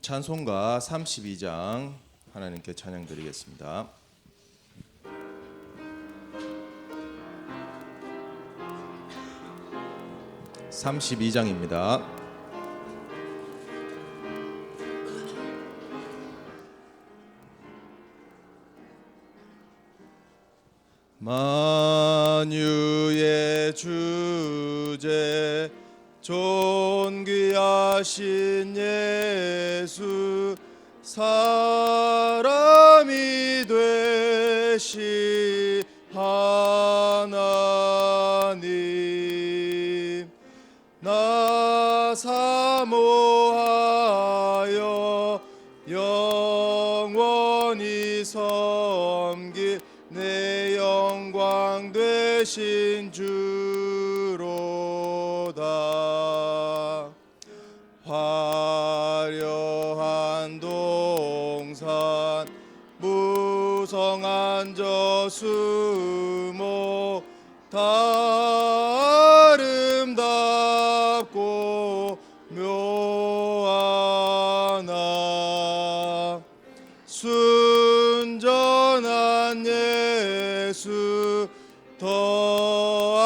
찬송가 32장 하나님께 찬양 드리겠습니다. 32장입니다. 만유의 주제 존귀하신 예수 사람이 되시 하나님 나 사모하여 영원히 섬길 내 영광 되신 주로다. 화려한 동산 무성한 저수목 다 아름답고 묘하나 순전한 예수 더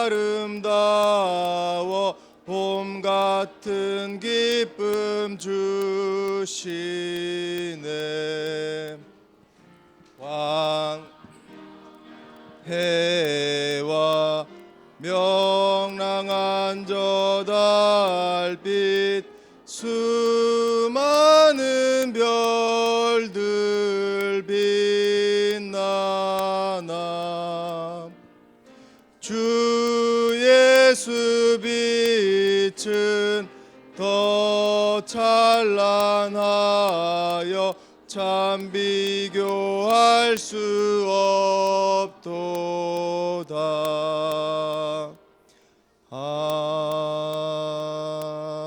아름다워 봄 같은 기쁨 주시네. 해와 명랑한 저 달빛 수많은 별들 빛나나 주 예수 빛은 더 찬란하여 참 비교할 수 없도다.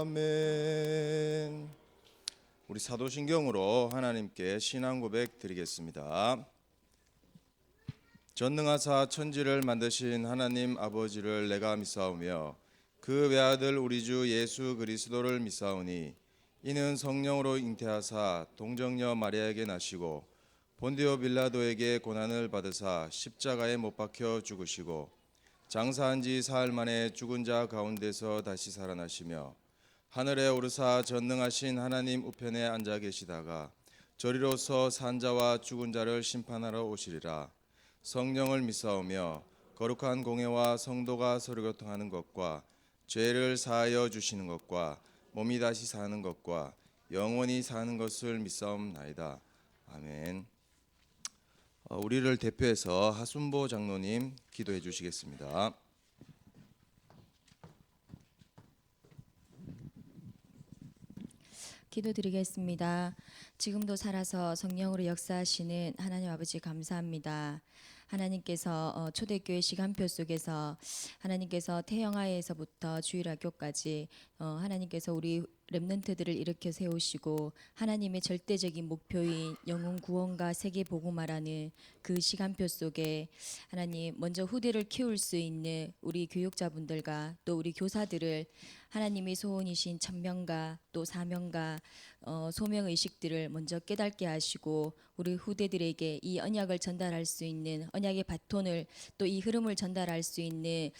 아멘. 우리 사도신경으로 하나님께 신앙 고백 드리겠습니다. 전능하사 천지를 만드신 하나님 아버지를 내가 믿사오며 그 외아들 우리 주 예수 그리스도를 믿사오니 이는 성령으로 잉태하사 동정녀 마리아에게 나시고 본디오 빌라도에게 고난을 받으사 십자가에 못 박혀 죽으시고 장사한 지 사흘 만에 죽은 자 가운데서 다시 살아나시며 하늘에 오르사 전능하신 하나님 우편에 앉아 계시다가 저리로서 산 자와 죽은 자를 심판하러 오시리라. 성령을 믿사오며 거룩한 공회와 성도가 서로 교통하는 것과 죄를 사하여 주시는 것과 몸이 다시 사는 것과 영원히 사는 것을 믿사옵나이다. 아멘. 우리를 대표해서 하순보 장로님 기도해 주시겠습니다. 기도드리겠습니다. 지금도 살아서 성령으로 역사하시는 하나님 아버지 감사합니다. 하나님께서 초대교회 시간표 속에서 하나님께서 태영아에서부터 주일학교까지 하나님께서 우리 렘넌트들을 일으켜 세우시고 하나님의 절대적인 목표인 영혼 구원과 세계 복음화라는 그 시간표 속에 하나님 먼저 후대를 키울 수 있는 우리 교육자분들과 또 우리 교사들을 하나님의 소원이신 천명과 또 사명과 소명의식들을 먼저 깨닫게 하시고 우리 후대들에게 이 언약을 전달할 수 있는 언약의 바톤을 또 이 흐름을 전달할 수 있는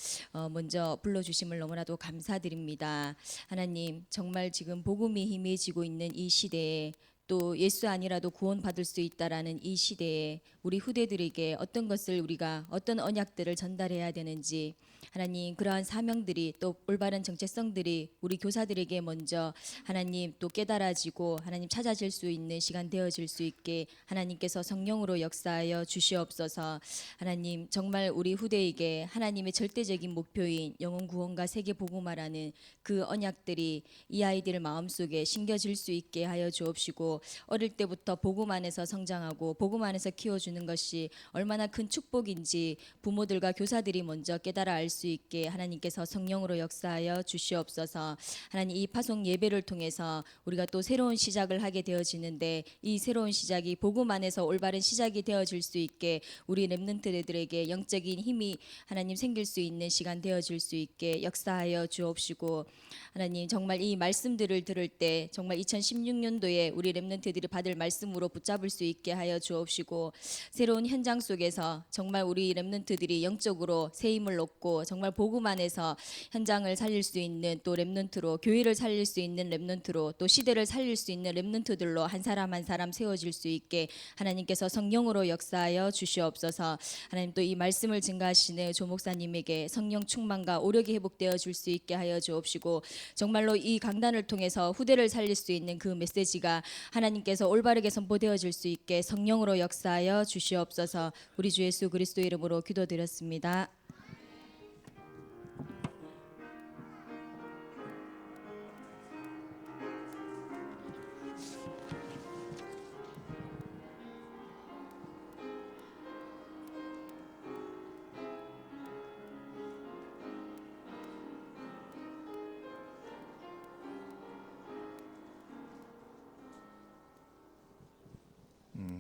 먼저 불러주심을 너무나도 감사드립니다. 하나님 정말 지금 복음이 희미해지고 있는 이 시대에 또 예수 아니라도 구원받을 수 있다라는 이 시대에 우리 후대들에게 어떤 것을 우리가 어떤 언약들을 전달해야 되는지 하나님 그러한 사명들이 또 올바른 정체성들이 우리 교사들에게 먼저 하나님 또 깨달아지고 하나님 찾아질 수 있는 시간 되어질 수 있게 하나님께서 성령으로 역사하여 주시옵소서. 하나님 정말 우리 후대에게 하나님의 절대적인 목표인 영혼 구원과 세계 복음화라는 그 언약들이 이 아이들 마음속에 심겨질 수 있게 하여 주옵시고 주시고 어릴 때부터 복음 안에서 성장하고 복음 안에서 키워주는 것이 얼마나 큰 축복인지 부모들과 교사들이 먼저 깨달아 알 수 있게 하나님께서 성령으로 역사하여 주시옵소서. 하나님, 이 파송 예배를 통해서 우리가 또 새로운 시작을 하게 되어지는데 이 새로운 시작이 복음 안에서 올바른 시작이 되어질 수 있게 우리 렘넌트들에게 영적인 힘이 하나님 생길 수 있는 시간 되어질 수 있게 역사하여 주옵시고, 하나님 정말 이 말씀들을 들을 때 정말 2016년도에 우리 렘넌트들이 받을 말씀으로 붙잡을 수 있게 하여 주옵시고, 새로운 현장 속에서 정말 우리 렘넌트들이 영적으로 새 힘을 얻고 정말 복음 안에서 현장을 살릴 수 있는 또 렘넌트로, 교회를 살릴 수 있는 렘넌트로, 또 시대를 살릴 수 있는 렘넌트들로 한 사람 한 사람 세워질 수 있게 하나님께서 성령으로 역사하여 주시옵소서. 하나님, 또 이 말씀을 증가하시는 조 목사님에게 성령 충만과 오력이 회복되어 줄 수 있게 하여 주옵시고, 정말로 이 강단을 통해서 후대를 살릴 수 있는 그 메시지가 하나님께서 올바르게 선포되어질 수 있게 성령으로 역사하여 주시옵소서. 우리 주 예수 그리스도 이름으로 기도드렸습니다.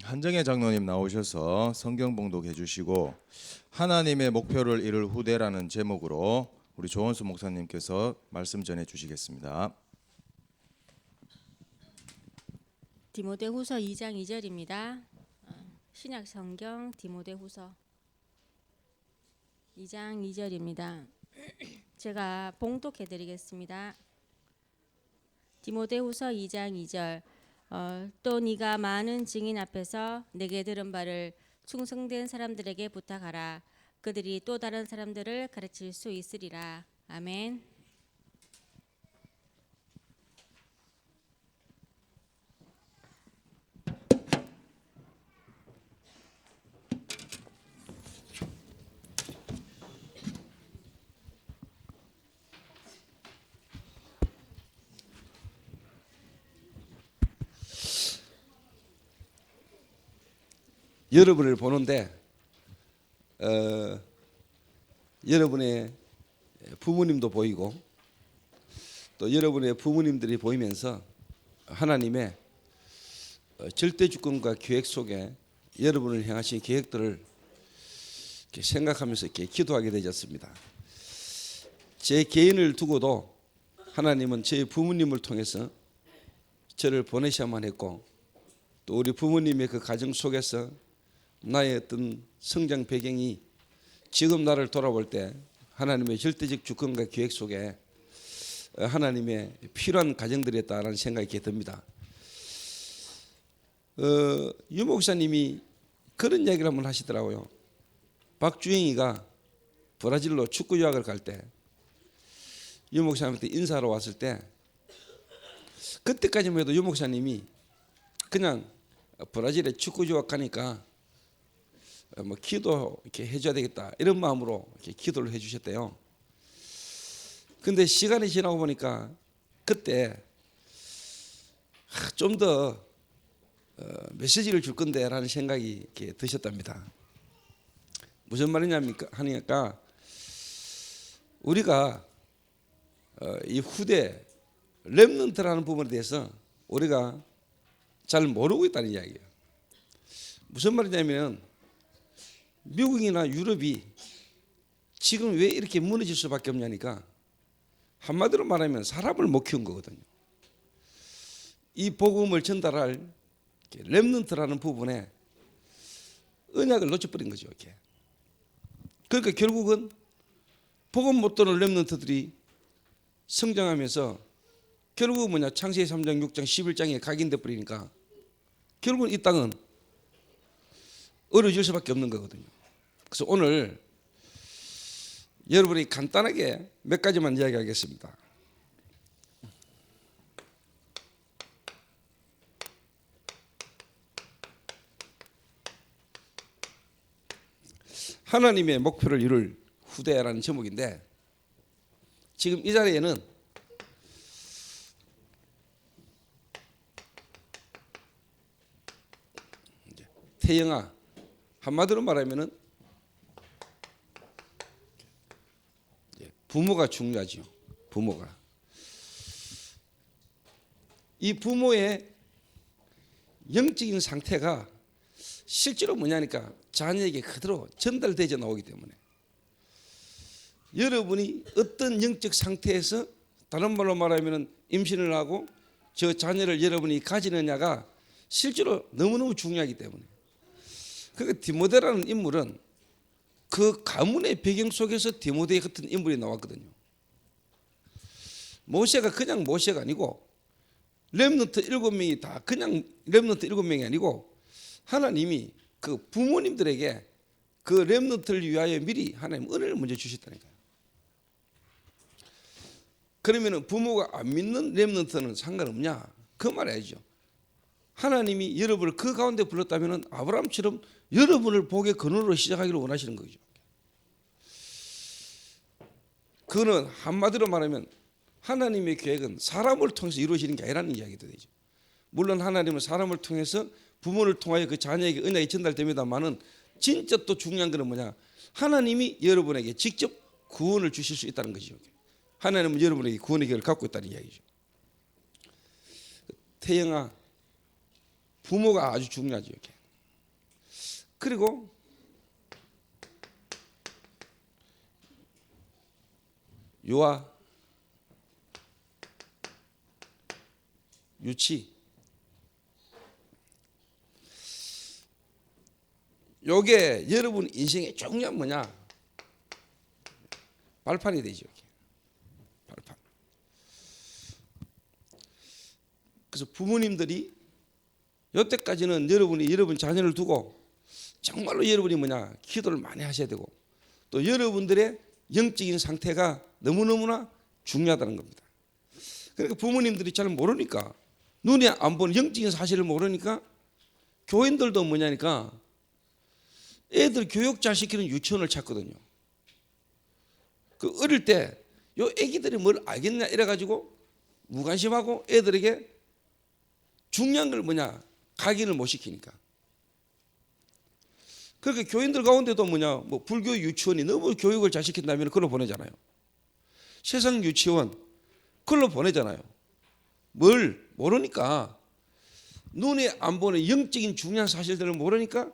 한정혜 장로님 나오셔서 성경 봉독해 주시고 하나님의 목표를 이룰 후대라는 제목으로 우리 조원수 목사님께서 말씀 전해 주시겠습니다. 디모데후서 2장 2절입니다. 신약 성경 디모데후서 2장 2절입니다. 제가 봉독해 드리겠습니다. 디모데후서 2장 2절. 또 네가 많은 증인 앞에서 내게 들은 바를 충성된 사람들에게 부탁하라. 그들이 또 다른 사람들을 가르칠 수 있으리라. 아멘. 여러분을 보는데 여러분의 부모님도 보이고 또 여러분의 부모님들이 보이면서 하나님의 절대 주권과 계획 속에 여러분을 향하신 계획들을 이렇게 생각하면서 이렇게 기도하게 되었습니다. 제 개인을 두고도 하나님은 제 부모님을 통해서 저를 보내셔야만 했고, 또 우리 부모님의 그 가정 속에서 나의 어떤 성장 배경이 지금 나를 돌아볼 때 하나님의 절대적 주권과 계획 속에 하나님의 필요한 가정들이었다라는 생각이 듭니다. 유 목사님이 그런 얘기를 한번 하시더라고요. 박주영이가 브라질로 축구 유학을 갈 때 유 목사님한테 인사하러 왔을 때 그때까지만 해도 유 목사님이 그냥 브라질에 축구 유학 가니까 뭐 기도 이렇게 해줘야 되겠다 이런 마음으로 이렇게 기도를 해주셨대요. 근데 시간이 지나고 보니까 그때 좀 더 메시지를 줄 건데라는 생각이 이렇게 드셨답니다. 무슨 말이냐니까 하니까 우리가 이 후대 렘넌트라는 부분에 대해서 우리가 잘 모르고 있다는 이야기예요. 무슨 말이냐면 미국이나 유럽이 지금 왜 이렇게 무너질 수밖에 없냐니까 한마디로 말하면 사람을 못 키운 거거든요. 이 복음을 전달할 렘넌트라는 부분에 언약을 놓쳐버린 거죠. 이렇게. 그러니까 결국은 복음 못 듣는 렘넌트들이 성장하면서 결국은 뭐냐, 창세기 3장 6장 11장에 각인돼 버리니까 결국은 이 땅은 어려워질 수밖에 없는 거거든요. 그래서 오늘 여러분이 간단하게 몇 가지만 이야기하겠습니다. 하나님의 목표를 이룰 후대라는 제목인데, 지금 이 자리에는 태영아, 한마디로 말하면은 부모가 중요하죠. 부모가. 이 부모의 영적인 상태가 실제로 뭐냐니까 자녀에게 그대로 전달되져 나오기 때문에 여러분이 어떤 영적 상태에서 다른 말로 말하면 임신을 하고 저 자녀를 여러분이 가지느냐가 실제로 너무너무 중요하기 때문에 그 디모데라는 인물은 그 가문의 배경 속에서 디모데 같은 인물이 나왔거든요. 모세가 그냥 모세가 아니고 렘넌트 7명이 다 그냥 렘넌트 7명이 아니고 하나님이 그 부모님들에게 그 렘넌트를 위하여 미리 하나님 은혜를 먼저 주셨다니까요. 그러면 부모가 안 믿는 렘넌트는 상관없냐? 그 말이죠. 하나님이 여러분을 그 가운데 불렀다면 아브라함처럼 여러분을 복의 근원으로 시작하기를 원하시는 거죠. 그거는 한마디로 말하면 하나님의 계획은 사람을 통해서 이루어지는 게 아니라는 이야기도 되죠. 물론 하나님은 사람을 통해서 부모를 통하여 그 자녀에게 은혜가 전달됩니다만은 진짜 또 중요한 것은 뭐냐? 하나님이 여러분에게 직접 구원을 주실 수 있다는 것이죠. 하나님은 여러분에게 구원의 기회를 갖고 있다는 이야기죠. 태영아, 부모가 아주 중요하죠. 그리고 유아, 유치, 요게 여러분 인생의 중요한 뭐냐? 발판이 되죠. 발판. 그래서 부모님들이 여태까지는 여러분이 여러분 자녀를 두고 정말로 여러분이 뭐냐? 기도를 많이 하셔야 되고 또 여러분들의 영적인 상태가 너무너무나 중요하다는 겁니다. 그러니까 부모님들이 잘 모르니까 눈에 안 보는 영적인 사실을 모르니까 교인들도 뭐냐니까 애들 교육 잘 시키는 유치원을 찾거든요. 그 어릴 때 요 애기들이 뭘 알겠냐 이래가지고 무관심하고 애들에게 중요한 걸 뭐냐 각인을 못 시키니까. 그렇게 교인들 가운데도 뭐냐 뭐 불교 유치원이 너무 교육을 잘 시킨다면 그걸로 보내잖아요. 세상 유치원 그걸로 보내잖아요. 뭘 모르니까 눈에 안 보는 영적인 중요한 사실들을 모르니까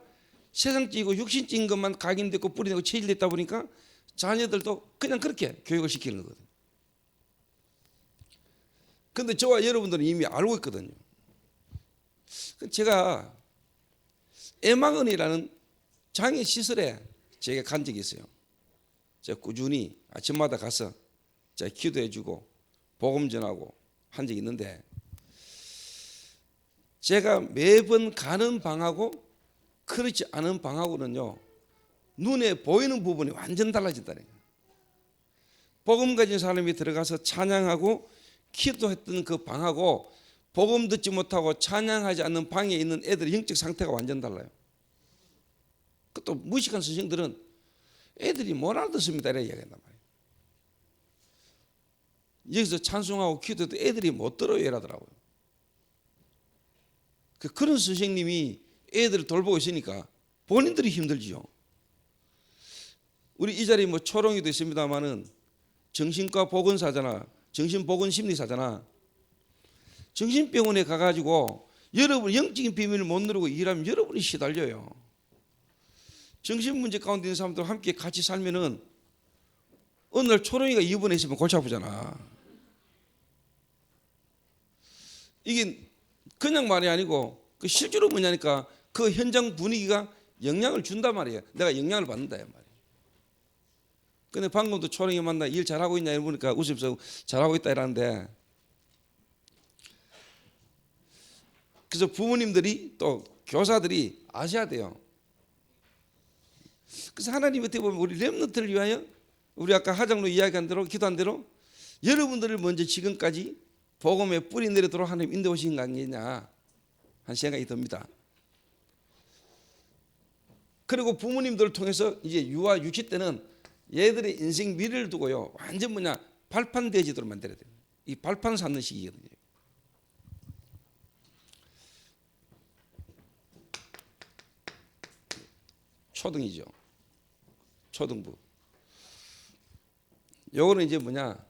세상적이고 육신적인 것만 각인되고 뿌리되고 체질됐다 보니까 자녀들도 그냥 그렇게 교육을 시키는 거거든요. 그런데 저와 여러분들은 이미 알고 있거든요. 제가 애망원이라는 장애 시설에 제가 간 적이 있어요. 제가 꾸준히 아침마다 가서 제가 기도해주고 복음 전하고 한 적이 있는데 제가 매번 가는 방하고 그렇지 않은 방하고는요 눈에 보이는 부분이 완전 달라진다는 거예요. 복음 가진 사람이 들어가서 찬양하고 기도했던 그 방하고 복음 듣지 못하고 찬양하지 않는 방에 있는 애들의 영적 상태가 완전 달라요. 또 무식한 스승들은 애들이 못 알아듣습니다 이렇게 이야기한단 말이에요. 여기서 찬송하고 기도해도 애들이 못 들어요 이러더라고요. 그런 스승님이 애들을 돌보고 있으니까 본인들이 힘들지요. 우리 이 자리에 뭐 초롱이도 있습니다만은 정신과 보건사잖아. 정신보건심리사잖아. 정신병원에 가가지고 여러분 영적인 비밀을 못 누리고 일하면 여러분이 시달려요. 정신문제 가운데 있는 사람들 함께 같이 살면은 어느 날 초롱이가 입원해 있으면 골치 아프잖아. 이게 그냥 말이 아니고 그 실제로 뭐냐니까 그 현장 분위기가 영향을 준단 말이에요. 내가 영향을 받는다 이 말이에요. 근데 방금도 초롱이 만나 일 잘하고 있냐 이러니까 웃으면서 잘하고 있다 이러는데 그래서 부모님들이 또 교사들이 아셔야 돼요. 그래서 하나님 어떻게 보면 우리 렘넌트를 위하여 우리 아까 하장로 이야기한 대로 기도한 대로 여러분들을 먼저 지금까지 복음의 뿌리 내리도록 하나님 인도해 오신 거 아니냐 한 생각이 듭니다. 그리고 부모님들을 통해서 이제 유아 유치 때는 얘들의 인생 미래를 두고요 완전 뭐냐 발판 되지도록 만들어야 돼요. 이 발판 쌓는 시기거든요. 초등이죠. 초등부. 요거는 이제 뭐냐?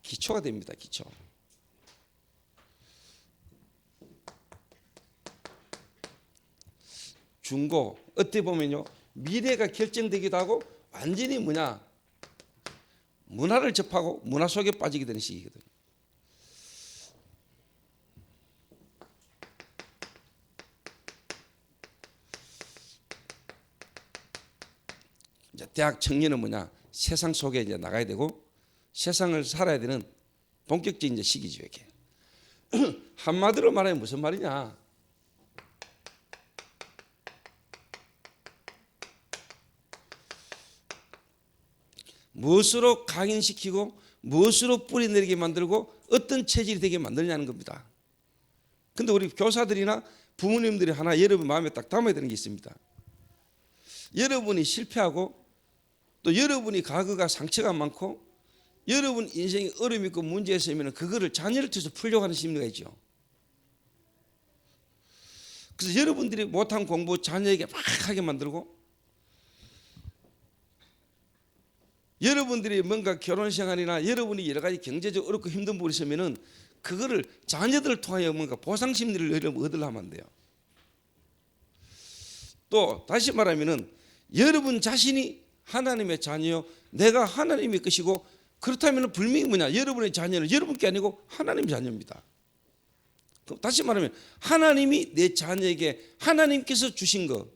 기초가 됩니다. 기초. 중고 어떻게 보면요 미래가 결정되기도 하고 완전히 뭐냐 문화를 접하고 문화 속에 빠지게 되는 시기거든요. 이제 대학 청년은 뭐냐 세상 속에 이제 나가야 되고 세상을 살아야 되는 본격적인 이제 시기죠. 이렇게 한마디로 말하면 무슨 말이냐? 무엇으로 각인시키고 무엇으로 뿌리내리게 만들고 어떤 체질이 되게 만들냐는 겁니다. 근데 우리 교사들이나 부모님들이 하나 여러분 마음에 딱 담아야 되는 게 있습니다. 여러분이 실패하고 또 여러분이 과거가 상처가 많고 여러분 인생에 어려움이 있고 문제가 있으면 그거를 자녀를 통해서 풀려고 하는 심리가 있죠. 그래서 여러분들이 못한 공부 자녀에게 막 하게 만들고 여러분들이 뭔가 결혼 생활이나 여러분이 여러 가지 경제적 어렵고 힘든 부분이 있으면은 그거를 자녀들을 통하여 뭔가 보상 심리를 얻으려면 안 돼요. 또 다시 말하면은 여러분 자신이 하나님의 자녀요, 내가 하나님의 것이고 그렇다면 분명히 뭐냐? 여러분의 자녀는 여러분께 아니고 하나님 자녀입니다. 다시 말하면 하나님이 내 자녀에게 하나님께서 주신 거,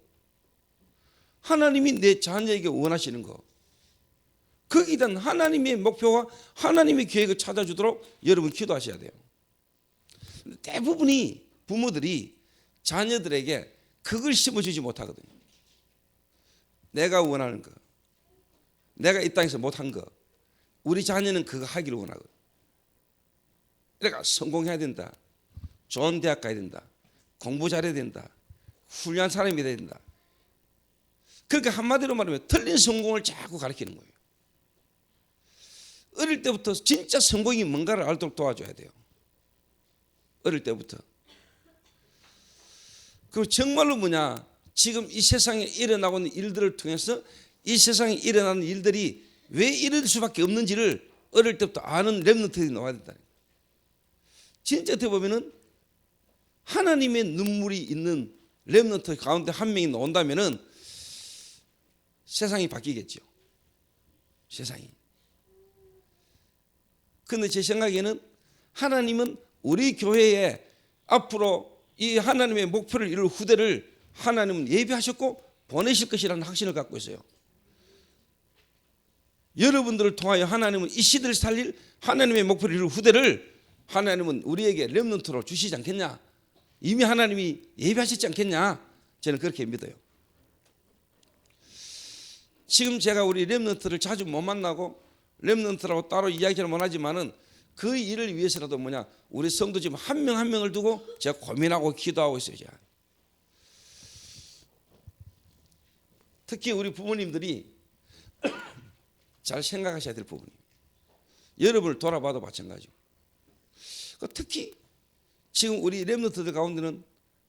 하나님이 내 자녀에게 원하시는 거, 거기에 대한 하나님의 목표와 하나님의 계획을 찾아주도록 여러분 기도하셔야 돼요. 대부분이 부모들이 자녀들에게 그걸 심어주지 못하거든요. 내가 원하는 거, 내가 이 땅에서 못한 거, 우리 자녀는 그거 하기를 원하거든. 그러니까 성공해야 된다, 좋은 대학 가야 된다, 공부 잘해야 된다, 훌륭한 사람이 돼야 된다. 그러니까 한마디로 말하면 틀린 성공을 자꾸 가르치는 거예요. 어릴 때부터 진짜 성공이 뭔가를 알도록 도와줘야 돼요. 어릴 때부터. 그리고 정말로 뭐냐, 지금 이 세상에 일어나고 있는 일들을 통해서 이 세상에 일어나는 일들이 왜 이럴 수밖에 없는지를 어릴 때부터 아는 렘넌트들이 나와야 된다. 진짜 어떻게 보면은 하나님의 눈물이 있는 렘넌트 가운데 한 명이 나온다면은 세상이 바뀌겠죠. 세상이. 그런데 제 생각에는 하나님은 우리 교회에 앞으로 이 하나님의 목표를 이룰 후대를 하나님은 예비하셨고 보내실 것이라는 확신을 갖고 있어요. 여러분들을 통하여 하나님은 이 시대를 살릴 하나님의 목표를 이룰 후대를 하나님은 우리에게 렘넌트로 주시지 않겠냐? 이미 하나님이 예비하셨지 않겠냐? 저는 그렇게 믿어요. 지금 제가 우리 렘넌트를 자주 못 만나고 렘넌트라고 따로 이야기를 못 하지만은 그 일을 위해서라도 뭐냐, 우리 성도 지금 한 명 한 명을 두고 제가 고민하고 기도하고 있어요. 제가. 특히 우리 부모님들이 잘 생각하셔야 될 부분이에요. 여러분을 돌아봐도 마찬가지고. 특히 지금 우리 렘넌트들 가운데는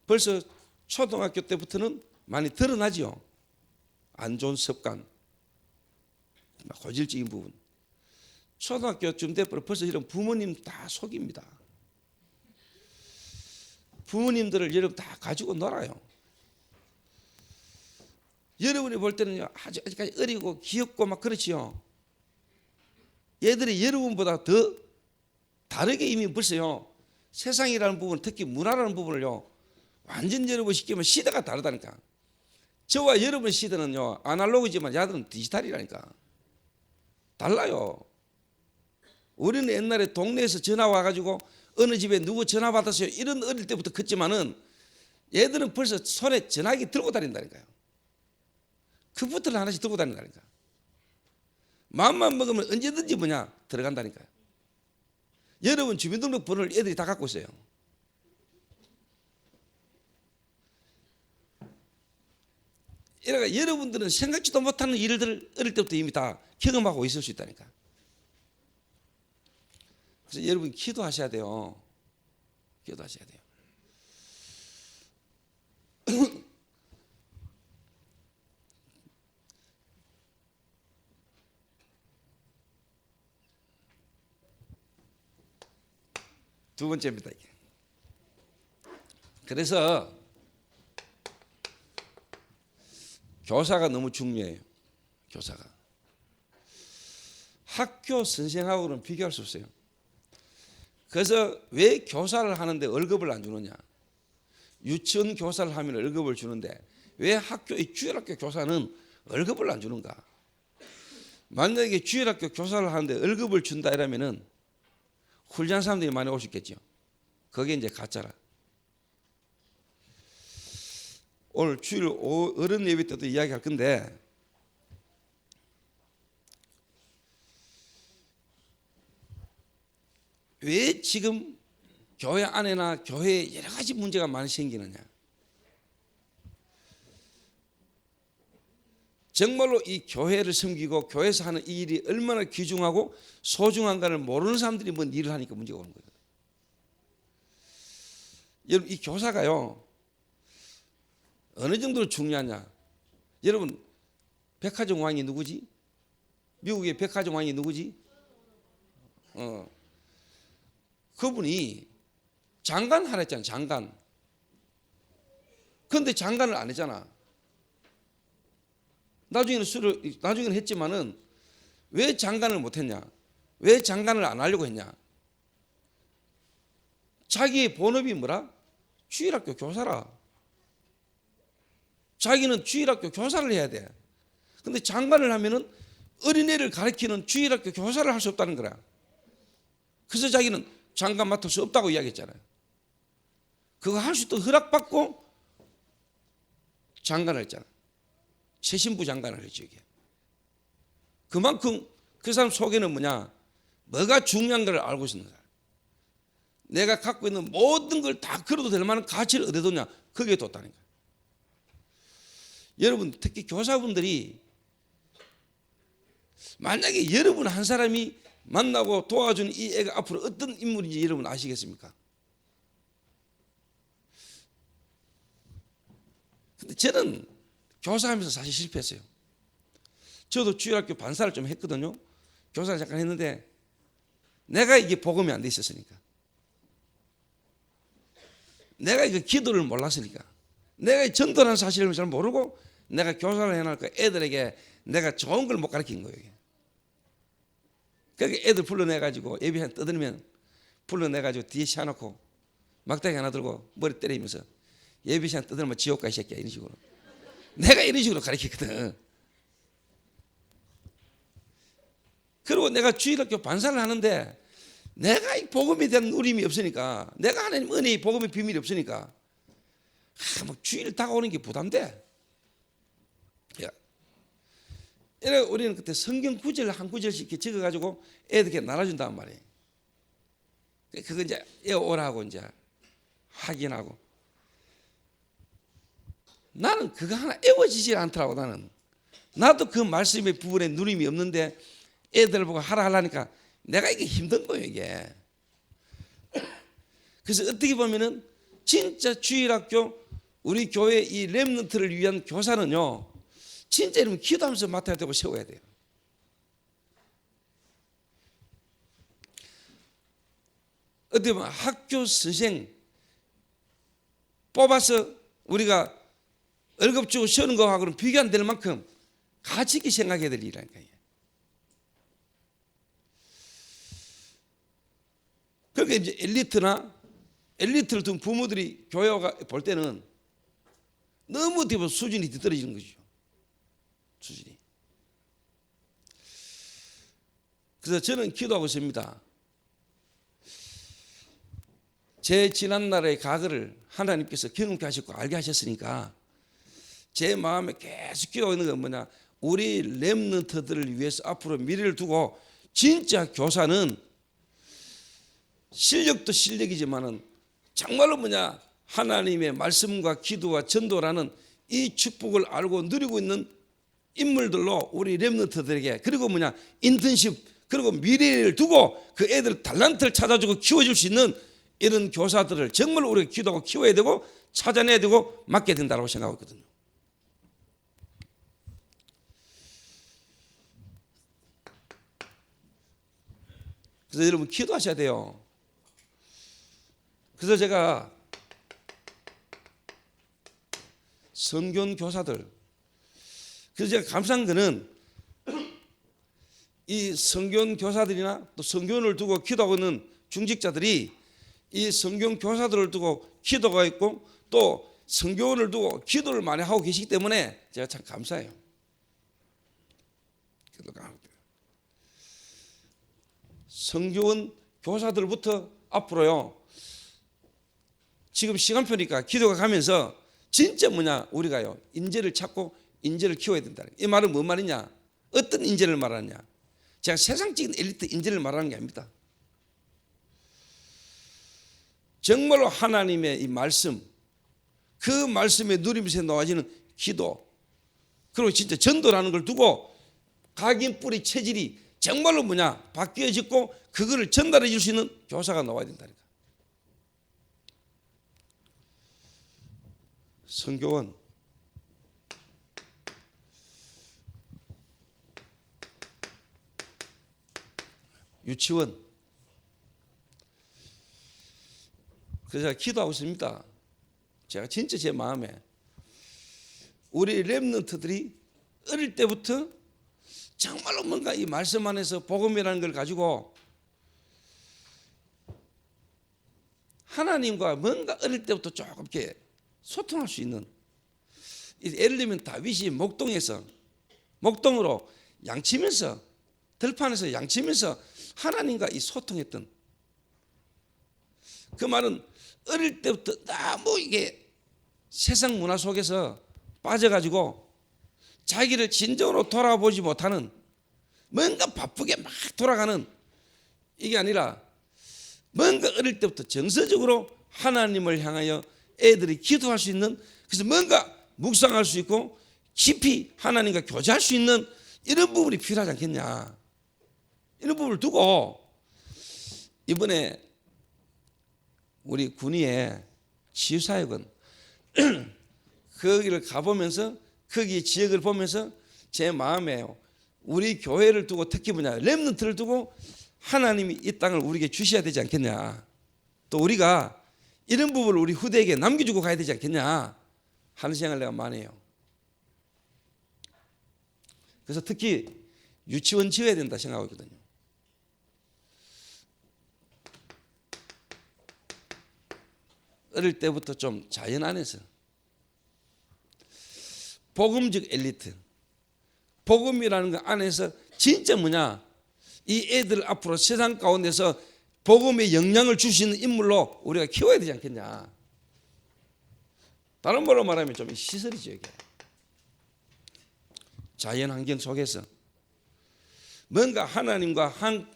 벌써 초등학교 때부터는 많이 드러나죠. 안 좋은 습관, 고질적인 부분. 초등학교쯤 돼버려 벌써 이런 부모님 다 속입니다. 부모님들을 여러분 다 가지고 놀아요. 여러분이 볼 때는 아직까지 어리고 귀엽고 막 그렇지요. 얘들이 여러분보다 더 다르게 이미 벌써요. 세상이라는 부분, 특히 문화라는 부분을요, 완전 여러분 시키면 시대가 다르다니까. 저와 여러분의 시대는요, 아날로그지만 야들은 디지털이라니까. 달라요. 우리는 옛날에 동네에서 전화 와가지고 어느 집에 누구 전화 받았어요, 이런 어릴 때부터 컸지만은 얘들은 벌써 손에 전화기 들고 다닌다니까요. 컴퓨터를 하나씩 들고 다닌다니까. 마음만 먹으면 언제든지 뭐냐 들어간다니까요. 여러분 주민등록번호를 애들이 다 갖고 있어요. 이러니까 여러분들은 생각지도 못하는 일들을 어릴 때부터 이미 다 경험하고 있을 수 있다니까. 그래서 여러분 기도하셔야 돼요. 기도하셔야 돼요. 두 번째입니다. 이게. 그래서 교사가 너무 중요해요. 교사가 학교 선생하고는 비교할 수 없어요. 그래서 왜 교사를 하는데 월급을 안 주느냐? 유치원 교사를 하면 월급을 주는데 왜 이 주일학교 교사는 월급을 안 주는가? 만약에 주일학교 교사를 하는데 월급을 준다 이러면은 훌륭한 사람들이 많이 오셨겠죠. 그게 이제 가짜라. 오늘 주일 어른 예배 때도 이야기할 건데 왜 지금 교회 안에나 교회에 여러 가지 문제가 많이 생기느냐? 정말로 이 교회를 섬기고 교회에서 하는 이 일이 얼마나 귀중하고 소중한가를 모르는 사람들이 뭔 일을 하니까 문제가 오는 거예요. 여러분 이 교사가요 어느 정도로 중요하냐? 여러분 백화점 왕이 누구지? 미국의 백화점 왕이 누구지? 그분이 장관 하라 했잖아. 장관. 그런데 장관을 안 했잖아. 나중에는 했지만은 왜 장관을 못했냐? 왜 장관을 안 하려고 했냐? 자기의 본업이 뭐라? 주일학교 교사라. 자기는 주일학교 교사를 해야 돼. 근데 장관을 하면은 어린애를 가르치는 주일학교 교사를 할 수 없다는 거야. 그래서 자기는 장관 맡을 수 없다고 이야기했잖아요. 그거 할 수 있도록 허락받고 장관을 했잖아. 최신부 장관을 했죠. 이게. 그만큼 그 사람 속에는 뭐냐? 뭐가 중요한 걸 알고 있는 사람. 내가 갖고 있는 모든 걸 다 걸어도 될 만한 가치를 어디에 뒀냐? 거기에 뒀다는 거야. 여러분 특히 교사분들이 만약에 여러분 한 사람이 만나고 도와준 이 애가 앞으로 어떤 인물인지 여러분 아시겠습니까? 근데 저는 교사하면서 사실 실패했어요. 저도 주일학교 반사를 좀 했거든요. 교사를 잠깐 했는데 내가 이게 복음이 안 돼 있었으니까, 내가 이거 기도를 몰랐으니까, 내가 전도라는 사실을 잘 모르고 내가 교사를 해놓을까 애들에게 내가 좋은 걸 못 가르친 거예요. 그러니까 애들 불러내가지고 예배 한 떠들면 불러내가지고 뒤에 세워놓고 막대기 하나 들고 머리 때리면서 예배 시간 떠들면 지옥 가 이 새끼야 이런 식으로 내가 이런 식으로 가르쳤거든. 그리고 내가 주일학교 반사를 하는데 내가 이 복음에 대한 누림이 없으니까, 내가 하나님 은혜의 복음의 비밀이 없으니까 뭐 주일 다가오는 게 부담돼. 이래 우리는 그때 성경 구절 한 구절씩 이렇게 적어가지고 애들에게 나눠준단 말이에요. 그거 이제 애오라고 이제 확인하고, 나는 그거 하나 애워지질 않더라고. 나도 그 말씀의 부분에 누림이 없는데 애들 보고 하라 하려니까 내가 이게 힘든 거예요 이게. 그래서 어떻게 보면은 진짜 주일학교 우리 교회 이 렘넌트를 위한 교사는요 진짜 이러면 기도하면서 맡아야 되고 세워야 돼요. 어떻게 보면 학교 선생 뽑아서 우리가 월급 주고 쉬는 거하고는 비교 안 될 만큼 가치 있게 생각해야 될 일이라니까요. 그러니까 이제 엘리트를 둔 부모들이 교회가 볼 때는 너무 어떻게 보면 수준이 뒤떨어지는 거죠. 수준이. 그래서 저는 기도하고 있습니다. 제 지난날의 과거를 하나님께서 경험케 하셨고 알게 하셨으니까 제 마음에 계속 기도하고 있는 건 뭐냐, 우리 렘넌트들을 위해서 앞으로 미래를 두고 진짜 교사는 실력도 실력이지만은 정말로 뭐냐, 하나님의 말씀과 기도와 전도라는 이 축복을 알고 누리고 있는 인물들로 우리 렘넌트들에게, 그리고 뭐냐, 인턴십, 그리고 미래를 두고 그 애들 달란트를 찾아주고 키워줄 수 있는 이런 교사들을 정말 우리가 기도하고 키워야 되고 찾아내야 되고 맡게 된다고 생각하고 있거든요. 그래서 여러분 기도하셔야 돼요. 그래서 제가 성교원 교사들, 그래서 제가 감사한 거는 이 성교원 교사들이나 또 성교원을 두고 기도하고 있는 중직자들이 이 성교원 교사들을 두고 기도가 있고 또 성교원을 두고 기도를 많이 하고 계시기 때문에 제가 참 감사해요. 성교원 교사들부터 앞으로요, 지금 시간표니까 기도가 가면서 진짜 뭐냐, 우리가요 인재를 찾고 인재를 키워야 된다. 이 말은 뭔 말이냐, 어떤 인재를 말하느냐, 제가 세상적인 엘리트 인재를 말하는 게 아닙니다. 정말로 하나님의 이 말씀, 그 말씀의 누림에서 나와지는 기도, 그리고 진짜 전도라는 걸 두고 각인 뿌리 체질이 정말로 뭐냐 바뀌어지고 그거를 전달해 줄 수 있는 교사가 나와야 된다니까. 성교원, 유치원, 그래서 제가 기도하고 있습니다. 제가 진짜 제 마음에 우리 렘넌트들이 어릴 때부터 정말로 뭔가 이 말씀 안에서 복음이라는 걸 가지고 하나님과 뭔가 어릴 때부터 조금 이렇게 소통할 수 있는, 예를 들면 다윗이 목동으로 양치면서, 들판에서 양치면서 하나님과 이 소통했던, 그 말은 어릴 때부터 너무 이게 세상 문화 속에서 빠져가지고 자기를 진정으로 돌아보지 못하는, 뭔가 바쁘게 막 돌아가는, 이게 아니라 뭔가 어릴 때부터 정서적으로 하나님을 향하여 애들이 기도할 수 있는, 그래서 뭔가 묵상할 수 있고 깊이 하나님과 교제할 수 있는 이런 부분이 필요하지 않겠냐. 이런 부분을 두고 이번에 우리 군위의 치유사역은 거기를 가보면서 거기 지역을 보면서 제 마음에 우리 교회를 두고, 특히 뭐냐 렘넌트를 두고 하나님이 이 땅을 우리에게 주셔야 되지 않겠냐, 또 우리가 이런 부분을 우리 후대에게 남겨주고 가야 되지 않겠냐 하는 생각을 내가 많이 해요. 그래서 특히 유치원 지어야 된다 생각하고 있거든요. 어릴 때부터 좀 자연 안에서 복음적 엘리트, 복음이라는 것 안에서 진짜 뭐냐, 이 애들 앞으로 세상 가운데서 복음의 영향을 줄 수 있는 인물로 우리가 키워야 되지 않겠냐. 다른 말로 말하면 좀 시설이죠. 이게 자연 환경 속에서 뭔가 하나님과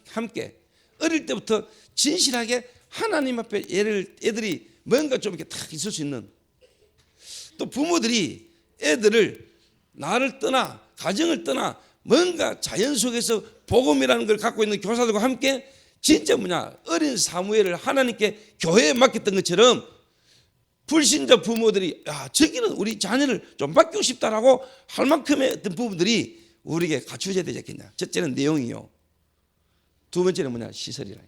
함께 어릴 때부터 진실하게 하나님 앞에 애들이 뭔가 좀 이렇게 탁 있을 수 있는, 또 부모들이 애들을 나를 떠나 가정을 떠나 뭔가 자연 속에서 복음이라는 걸 갖고 있는 교사들과 함께 진짜 뭐냐 어린 사무엘을 하나님께 교회에 맡겼던 것처럼 불신자 부모들이 야 저기는 우리 자녀를 좀 맡기고 싶다라고 할 만큼의 어떤 부분들이 우리에게 갖춰져야 되지 않겠냐. 첫째는 내용이요, 두 번째는 뭐냐 시설이라.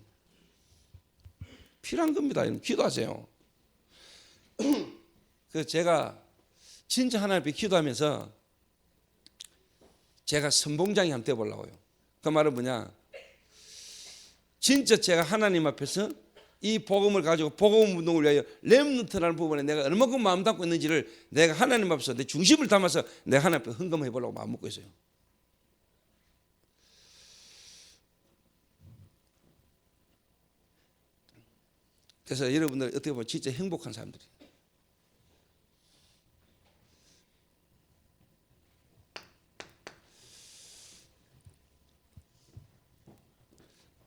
필요한 겁니다. 기도하세요. 그 제가 진짜 하나님 앞에 기도하면서 제가 선봉장이 한번 되어보려고요. 그 말은 뭐냐, 진짜 제가 하나님 앞에서 이 복음을 가지고 복음 운동을 위하여 렘넌트라는 부분에 내가 얼마큼 마음 담고 있는지를 내가 하나님 앞에서 내 중심을 담아서 내가 하나님 앞에 헌금해 보려고 마음 먹고 있어요. 그래서 여러분들 어떻게 보면 진짜 행복한 사람들이에요.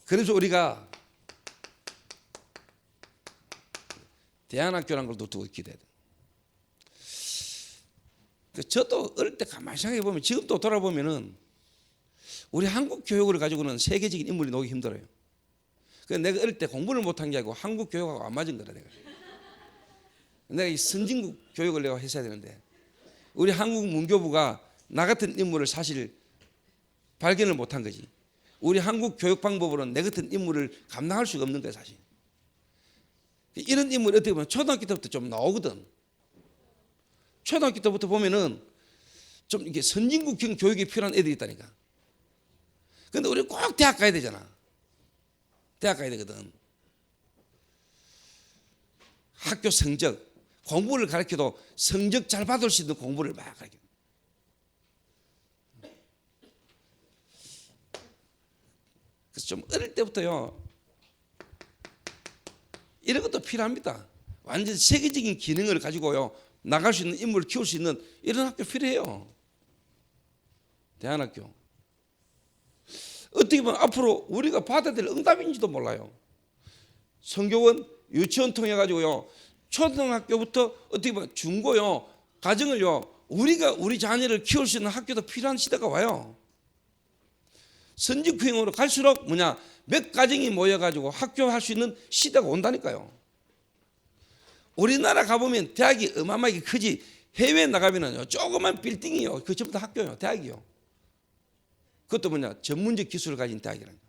그래서 우리가 대안학교라는 걸 두고 기도해야 돼요. 저도 어릴 때 가만히 생각해 보면, 지금도 돌아보면은 우리 한국 교육을 가지고는 세계적인 인물이 나오기 힘들어요. 그래서 내가 어릴 때 공부를 못한 게 아니고 한국 교육하고 안 맞은 거라. 내가 이 선진국 교육을 내가 했어야 되는데 우리 한국 문교부가 나 같은 인물을 사실 발견을 못한 거지. 우리 한국 교육 방법으로는 내 같은 인물을 감당할 수가 없는 거야 사실. 이런 인물이 어떻게 보면 초등학교 때부터 좀 나오거든. 초등학교 때부터 보면은 좀 이게 선진국형 교육이 필요한 애들이 있다니까. 근데 우리 꼭 대학 가야 되잖아. 대학 가야 되거든. 학교 성적, 공부를 가르쳐도 성적 잘 받을 수 있는 공부를 막 가르쳐. 그래서 좀 어릴 때부터요, 이런 것도 필요합니다. 완전 세계적인 기능을 가지고요, 나갈 수 있는 인물을 키울 수 있는 이런 학교 필요해요. 대안학교. 어떻게 보면 앞으로 우리가 받아야 될 응답인지도 몰라요. 성교원 유치원 통해 가지고요, 초등학교부터 어떻게 보면 중고요, 가정을요, 우리가 우리 자녀를 키울 수 있는 학교도 필요한 시대가 와요. 선진국형으로 갈수록 뭐냐, 몇 가정이 모여가지고 학교할 수 있는 시대가 온다니까요. 우리나라 가보면 대학이 어마어마하게 크지, 해외 나가면은요, 조그만 빌딩이요, 그 전부 다 학교요, 대학이요. 그것도 뭐냐, 전문적 기술을 가진 대학이라는 거예요.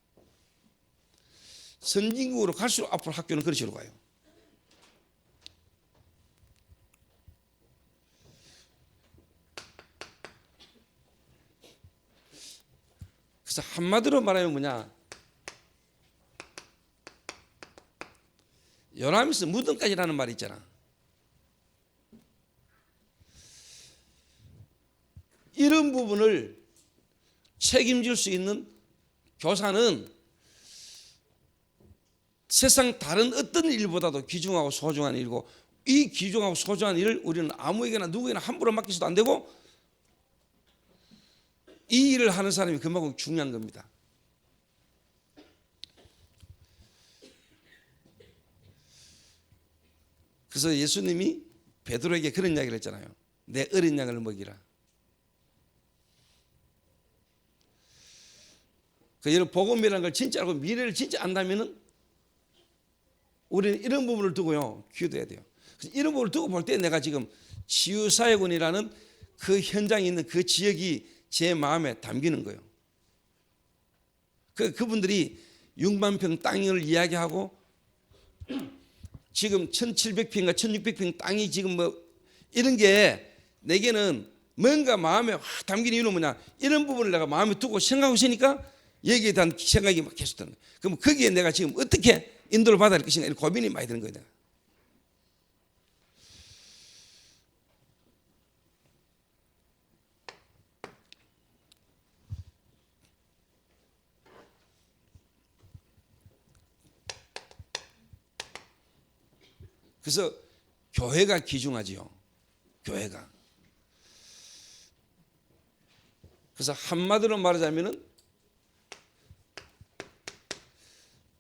선진국으로 갈수록 앞으로 학교는 그런 식으로 가요. 그래서 한마디로 말하면 뭐냐, 요람에서 무덤까지라는 말이 있잖아. 이런 부분을 책임질 수 있는 교사는 세상 다른 어떤 일보다도 귀중하고 소중한 일이고, 이 귀중하고 소중한 일을 우리는 아무에게나 누구에게나 함부로 맡기서도 안 되고, 이 일을 하는 사람이 그만큼 중요한 겁니다. 그래서 예수님이 베드로에게 그런 이야기를 했잖아요. 내 어린 양을 먹이라. 그 여러분, 복음이라는 걸 진짜 알고 미래를 진짜 안다면은 우리는 이런 부분을 두고요, 기도해야 돼요. 그래서 이런 부분을 두고 볼 때 내가 지금 치유사역원이라는 그 현장에 있는 그 지역이 제 마음에 담기는 거예요. 그분들이 6만 평 땅을 이야기하고, 지금 1700평인가 1600평 땅이 지금 뭐 이런 게 내게는 뭔가 마음에 확 담긴 이유는 뭐냐, 이런 부분을 내가 마음에 두고 생각하고 있으니까 여기에 대한 생각이 막 계속 드는 거예요. 그럼 거기에 내가 지금 어떻게 인도를 받아야 할 것인가, 이런 고민이 많이 드는 거예요. 그래서 교회가 귀중하지요. 교회가. 그래서 한마디로 말하자면은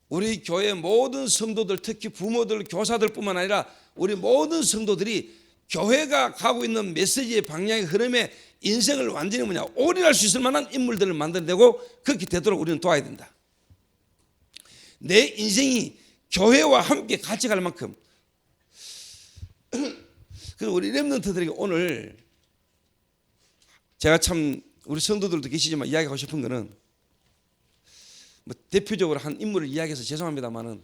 우리 교회 모든 성도들, 특히 부모들, 교사들뿐만 아니라 우리 모든 성도들이 교회가 가고 있는 메시지의 방향의 흐름에 인생을 완전히 뭐냐, 올인할 수 있을 만한 인물들을 만들어내고 그렇게 되도록 우리는 도와야 된다. 내 인생이 교회와 함께 같이 갈 만큼. 그래서 우리 렘넌트들에게 오늘 제가 참 우리 성도들도 계시지만 이야기하고 싶은 거는, 뭐 대표적으로 한 인물을 이야기해서 죄송합니다만은,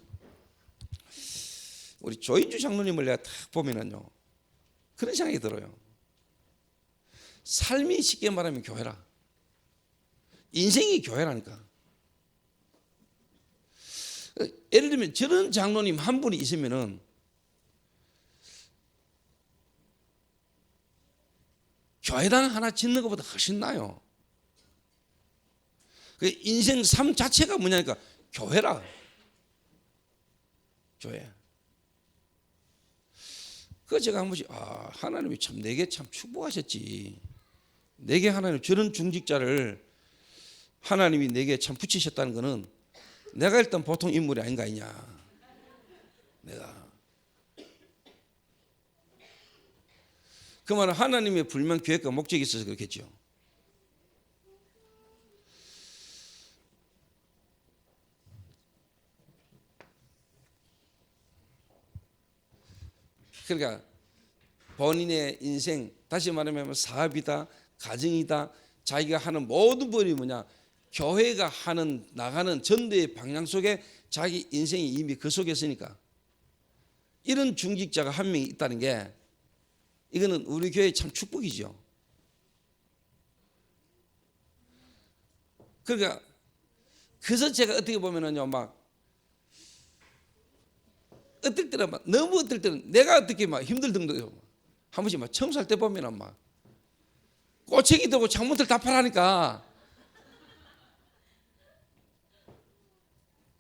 우리 조인주 장로님을 내가 딱 보면은요, 그런 생각이 들어요. 삶이 쉽게 말하면 교회라. 인생이 교회라니까. 예를 들면 저런 장로님 한 분이 있으면은 교회당 하나 짓는 것보다 훨씬 나아요. 인생 삶 자체가 뭐냐니까 교회라. 교회. 그래서 제가 한 번씩 하나님이 참 내게 참 축복하셨지. 내게 하나님 저런 중직자를 하나님이 내게 참 붙이셨다는 것은 내가 일단 보통 인물이 아닌 거 아니냐. 내가. 그 말은 하나님의 분명 계획과 목적이 있어서 그렇겠죠. 그러니까 본인의 인생, 다시 말하면 사업이다, 가정이다, 자기가 하는 모든 부분이 뭐냐, 교회가 하는 나가는 전도의 방향 속에 자기 인생이 이미 그 속에 있으니까 이런 중직자가 한 명이 있다는 게 이거는 우리 교회의 참 축복이죠. 그러니까 그래서 제가 어떻게 보면은요, 막 어떨 때는 막 너무 어떨 때는 내가 어떻게 막 힘들 정도요. 한 번씩 막 청소할 때 보면은 막 꼬챙이 들고 창문들 다 파라니까.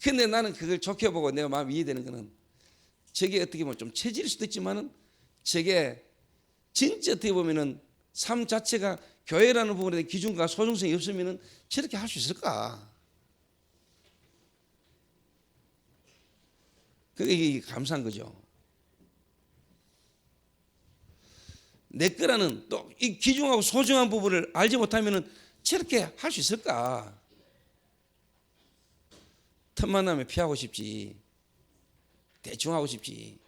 근데 나는 그걸 좋게 보고 내가 마음이 이해되는 거는 저게 어떻게 보면 좀 체질일 수도 있지만은 저게 진짜 어떻게 보면은 삶 자체가 교회라는 부분에 대한 기준과 소중성이 없으면은 저렇게 할 수 있을까? 그게 감사한 거죠. 내 거라는 또 이 귀중하고 소중한 부분을 알지 못하면은 저렇게 할 수 있을까? 틈만 나면 피하고 싶지. 대충 하고 싶지.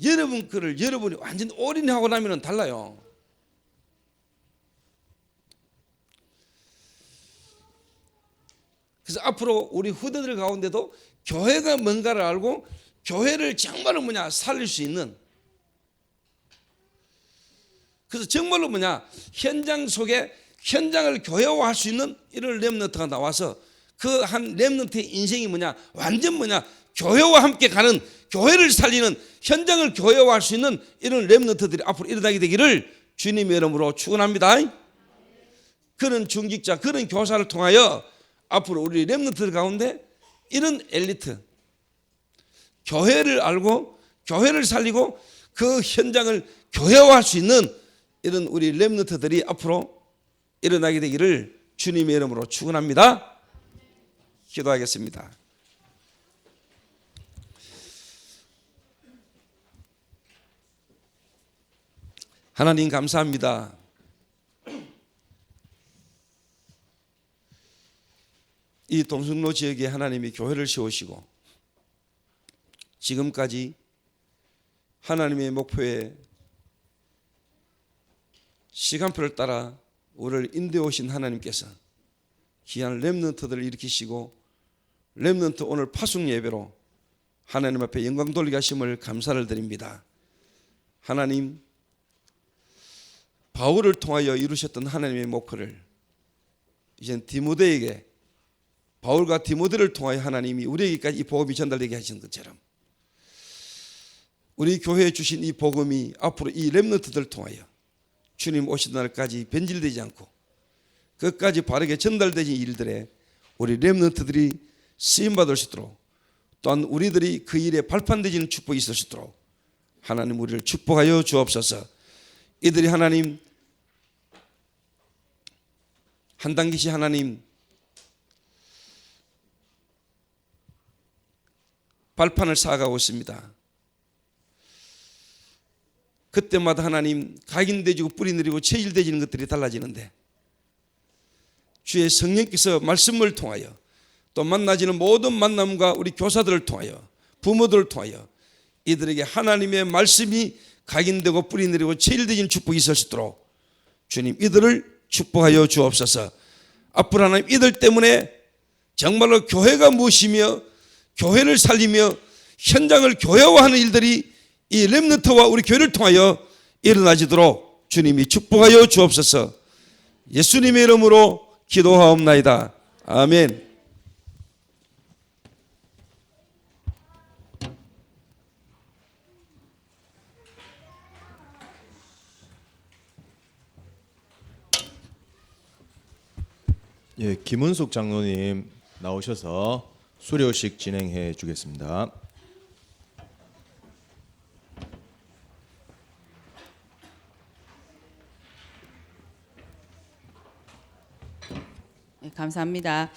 여러분 거를 여러분이 완전 올인하고 나면은 달라요. 그래서 앞으로 우리 후대들 가운데도 교회가 뭔가를 알고 교회를 정말로 살릴 수 있는, 그래서 정말로 현장 속에 현장을 교회화할 수 있는 이런 렘넌트가 나와서 그 한 렘넌트의 인생이 완전 교회와 함께 가는, 교회를 살리는, 현장을 교회화할 수 있는 이런 렘넌트들이 앞으로 일어나게 되기를 주님의 이름으로 축원합니다. 그런 중직자, 그런 교사를 통하여 앞으로 우리 렘넌트들 가운데 이런 엘리트, 교회를 알고 교회를 살리고 그 현장을 교회화할 수 있는 이런 우리 렘넌트들이 앞으로 일어나게 되기를 주님의 이름으로 축원합니다. 기도하겠습니다. 하나님 감사합니다. 이 동성로 지역에 하나님이 교회를 세우시고 지금까지 하나님의 목표에 시간표를 따라 우리를 인도해 오신 하나님께서 귀한 렘넌트들을 일으키시고 렘넌트 오늘 파송 예배로 하나님 앞에 영광 돌리게 하심을 감사를 드립니다. 하나님, 바울을 통하여 이루셨던 하나님의 목표를 이젠 디모데에게, 바울과 디모데를 통하여 하나님이 우리에게까지 이 복음이 전달되게 하신 것처럼 우리 교회에 주신 이 복음이 앞으로 이 렘넌트들을 통하여 주님 오신 날까지 변질되지 않고 끝까지 바르게 전달되는 일들에 우리 렘넌트들이 쓰임받을 수 있도록, 또한 우리들이 그 일에 발판되지는 축복이 있을 수 있도록 하나님 우리를 축복하여 주옵소서. 이들이 하나님 한 단계씩 하나님 발판을 쌓아가고 있습니다. 그때마다 하나님 각인되지고 뿌리내리고 체질되지는 것들이 달라지는데 주의 성령께서 말씀을 통하여 또 만나지는 모든 만남과 우리 교사들을 통하여 부모들을 통하여 이들에게 하나님의 말씀이 각인되고 뿌리내리고 체질되지는 축복이 있을 수 있도록 주님 이들을 축복하여 주옵소서. 앞으로 하나님 이들 때문에 정말로 교회가 무엇이며 교회를 살리며 현장을 교회화하는 일들이 이 렘넌트와 우리 교회를 통하여 일어나지도록 주님이 축복하여 주옵소서. 예수님의 이름으로 기도하옵나이다. 아멘. 예, 김은숙 장로님 나오셔서 수료식 진행해 주겠습니다. 네, 감사합니다.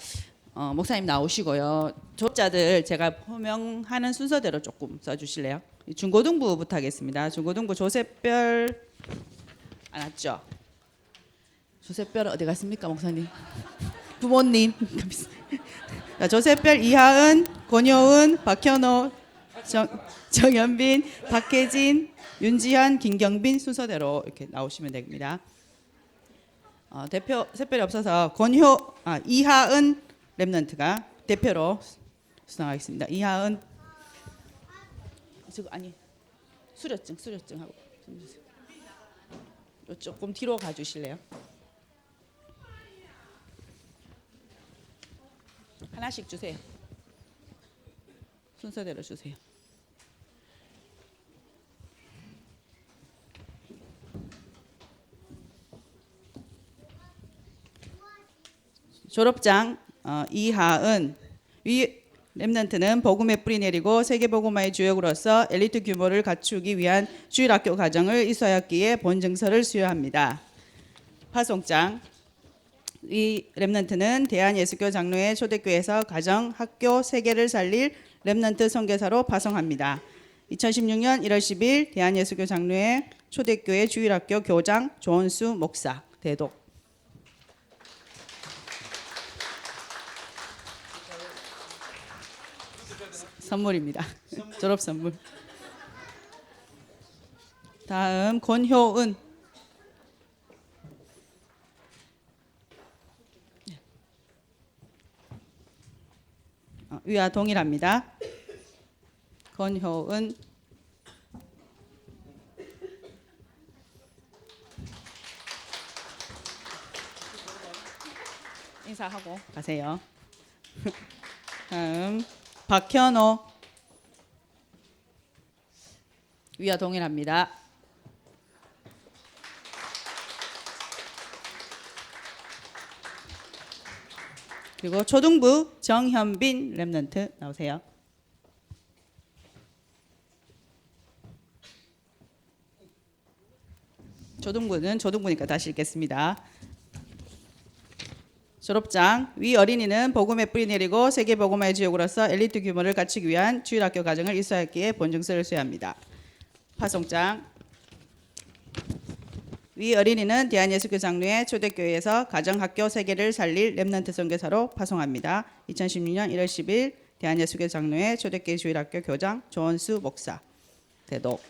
목사님 나오시고요. 조자들 제가 호명하는 순서대로 조금 써주실래요? 중고등부부터 하겠습니다. 중고등부 조셉별 안 왔죠? 조셉별 어디 갔습니까, 목사님? 부모님. 자, 조셉별, 이하은, 권효은, 박현호, 정현빈, 박혜진, 윤지현, 김경빈 순서대로 이렇게 나오시면 됩니다. 대표 샛별이 없어서 이하은 렘넌트가 대표로 수상하겠습니다. 이하은 저거 아니 수료증하고 좀 주세요. 조금 뒤로 가주실래요? 하나씩 주세요. 순서대로 주세요. 졸업장 이하은 위 렘넌트는 복음의 뿌리 내리고 세계 복음화의 주역으로서 엘리트 규모를 갖추기 위한 주일학교 과정을 이수하였기에 본증서를 수여합니다. 파송장 이 렘넌트는 대한예수교 장로회 초대교회에서 가정, 학교, 세계를 살릴 렘넌트 선교사로 파송합니다. 2016년 1월 10일 대한예수교 장로회 초대교회 주일학교 교장 조원수 목사 대독. 선물입니다. 졸업 선물. 다음 권효은 위와 동일합니다. 권효은 인사하고 가세요. 다음 박현호 위와 동일합니다. 그리고 초등부 정현빈 렘넌트 나오세요. 초등부는 초등부니까 다시 읽겠습니다. 졸업장 위 어린이는 복음의 뿌리 내리고 세계 복음화의 주역으로서 엘리트 규모를 갖추기 위한 주일학교 과정을 이수하였기에 본증서를 수여합니다. 파송장 위 어린이는 대한예수교 장로회 초대교회에서 가정학교 세계를 살릴 렘넌트 선교사로 파송합니다. 2016년 1월 10일 대한예수교 장로회 초대교회 주일학교 교장 조원수 목사 대독.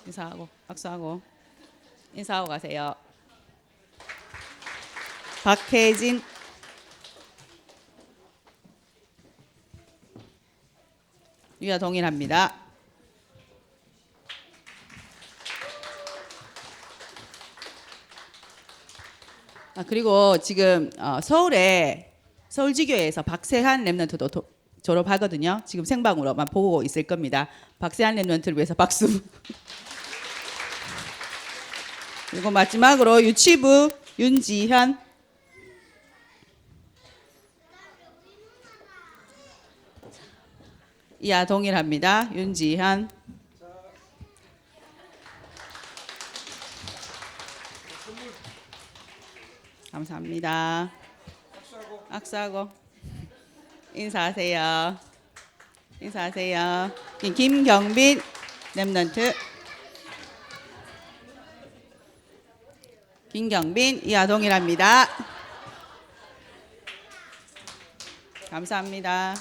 인사하고 악수하고 인사하고 가세요. 박혜진 위와 동일합니다. 그리고 지금 서울지교회에서 박세한 렘넌트도 졸업하거든요. 지금 생방으로만 보고 있을 겁니다. 박세한 렘넌트를 위해서 박수. 그리고 마지막으로 유치부 윤지현 이하 동일합니다. 윤지현 감사합니다. 악수하고 인사하세요. 인사하세요. 김경빈 렘넌트 김경빈 이하 동일합니다. 감사합니다.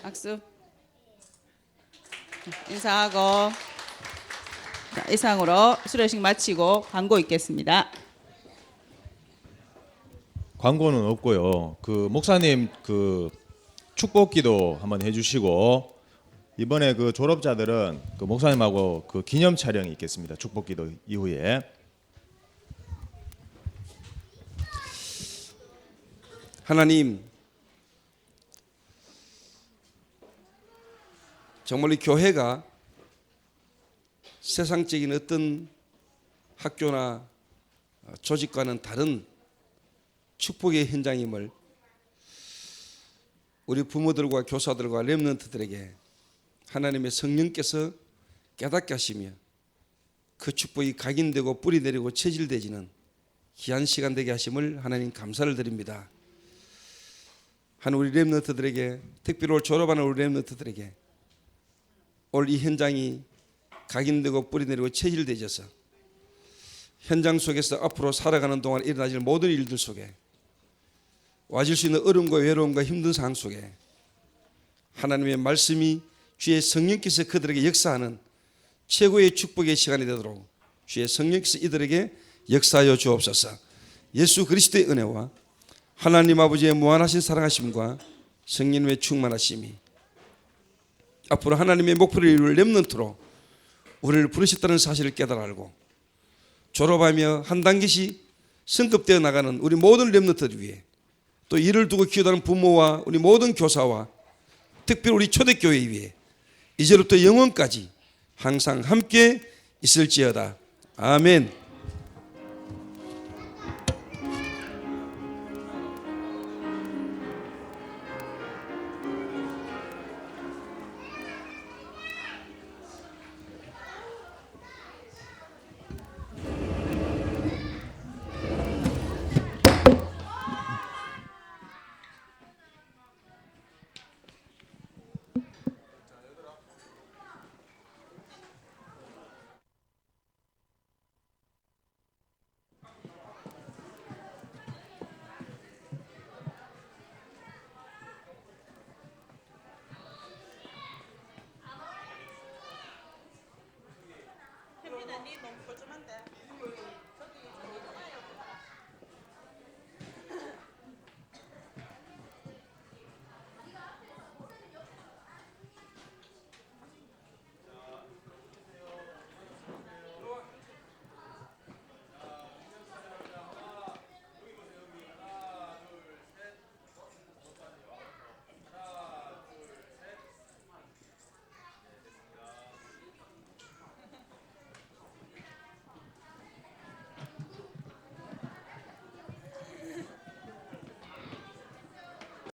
악수 인사하고 자, 이상으로 수료식 마치고 광고 있겠습니다. 광고는 없고요. 그 목사님 그 축복기도 한번 해주시고 이번에 그 졸업자들은 그 목사님하고 그 기념 촬영이 있겠습니다. 축복기도 이후에. 하나님, 정말 이 교회가 세상적인 어떤 학교나 조직과는 다른 축복의 현장임을 우리 부모들과 교사들과 렘넌트들에게 하나님의 성령께서 깨닫게 하시며 그 축복이 각인되고 뿌리 내리고 체질되지는 귀한 시간 되게 하심을 하나님 감사를 드립니다. 한 우리 렘넌트들에게, 특별히 올 졸업하는 우리 렘넌트들에게 올 이 현장이 각인되고 뿌리 내리고 체질되져서 현장 속에서 앞으로 살아가는 동안 일어나질 모든 일들 속에 와질 수 있는 어려움과 외로움과 힘든 상황 속에 하나님의 말씀이 주의 성령께서 그들에게 역사하는 최고의 축복의 시간이 되도록 주의 성령께서 이들에게 역사하여 주옵소서. 예수 그리스도의 은혜와 하나님 아버지의 무한하신 사랑하심과 성령의 충만하심이 앞으로 하나님의 목표를 이룰 렘넌트로 우리를 부르셨다는 사실을 깨달아 알고 졸업하며 한 단계씩 성급되어 나가는 우리 모든 렘넌트들 위해 또 이를 두고 기도하는 부모와 우리 모든 교사와 특별히 우리 초대교회 위해 이제부터 영원까지 항상 함께 있을지어다. 아멘. 혜민아, 니 너무 뻘쭘한데.